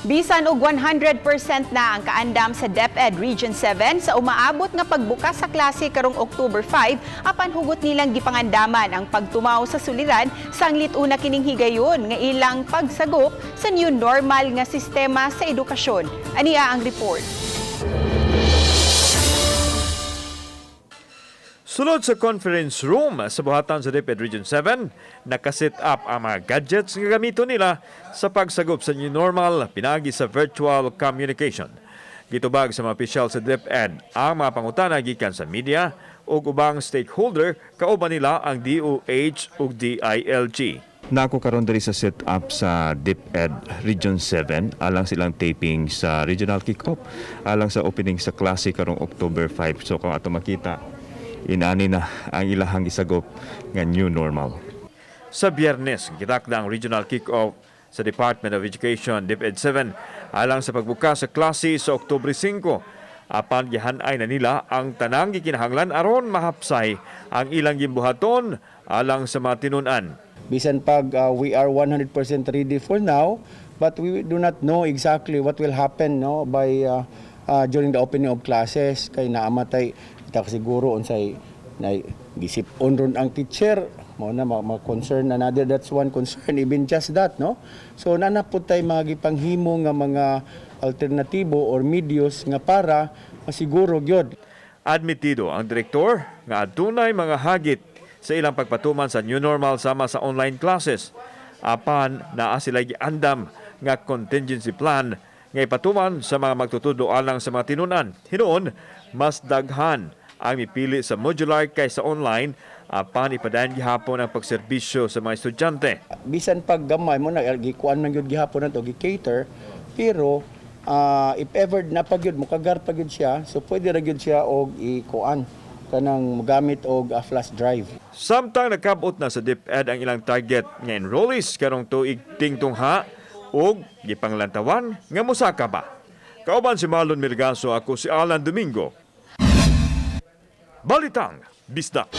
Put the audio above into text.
Bisan og 100% na ang kaandam sa DepEd Region VII sa umaabot nga pagbukas sa klase karong October 5 apan hugot nilang gipangandaman ang pagtumaw sa suliran sanglit una kining higayon nga ilang pagsagop sa new normal nga sistema sa edukasyon. Aniya ang report. Sulod sa conference room sa buhatan sa DepEd Region VII, nakaset up ang mga gadgets nga gamiton nila sa pagsagop sa new normal pinagi sa virtual communication. Gitubag sa mga opisyal sa DepEd ang mga pangutana gikan sa media ug ubang stakeholder kauban nila ang DOH ug DILG. Nako karon diri sa set up sa DepEd Region 7 alang silang taping sa regional kick-off alang sa opening sa klase karong October 5. So kung ato makita inani na ang ilahang isagop nga new normal. Sa Biyernes, gitakda ang regional kick-off sa Department of Education DepEd 7 alang sa pagbukas sa klase sa October 5. Apan gihanay na nila ang tanang gikinahanglan aron mahapsay ang ilang gimbuhaton alang sa mga tinun-an. Bisan pag we are 100% ready for now, but we do not know exactly what will happen by during the opening of classes kay naamatay kita siguro unsay na gisip onron ang teacher mo na ma-concern another, that's one concern, even just that, no? So nanapod tay mga gipanghimo nga mga alternatibo or medios nga para masiguro gyud. Admitido ang direktor nga adunay mga hagit sa ilang pagpatuman sa new normal sama sa online classes. Apan naa sila giandam nga contingency plan nga ipatuman sa mga magtutudo alang sa mga tinunan. Hinuon, mas daghan ang mipili sa modular kaysa online apan ipadayon gihapon ang pagserbisyo sa mga estudyante. Bisan pag gamay mo na gikuan man gyud gihapon nato gi-cater, pero if ever napagyud mo kagar pagyud siya, so pwede ra gyud siya og ikuan kanang mogamit og flash drive. Samtang nakabot na sa DepEd ang ilang target nga enrollees karong tuig tingtungha ug gipanglantawan nga mosaka ba. Kauban si Marlon Mirgaso, ako si Alan Domingo. Balitang Bisdak.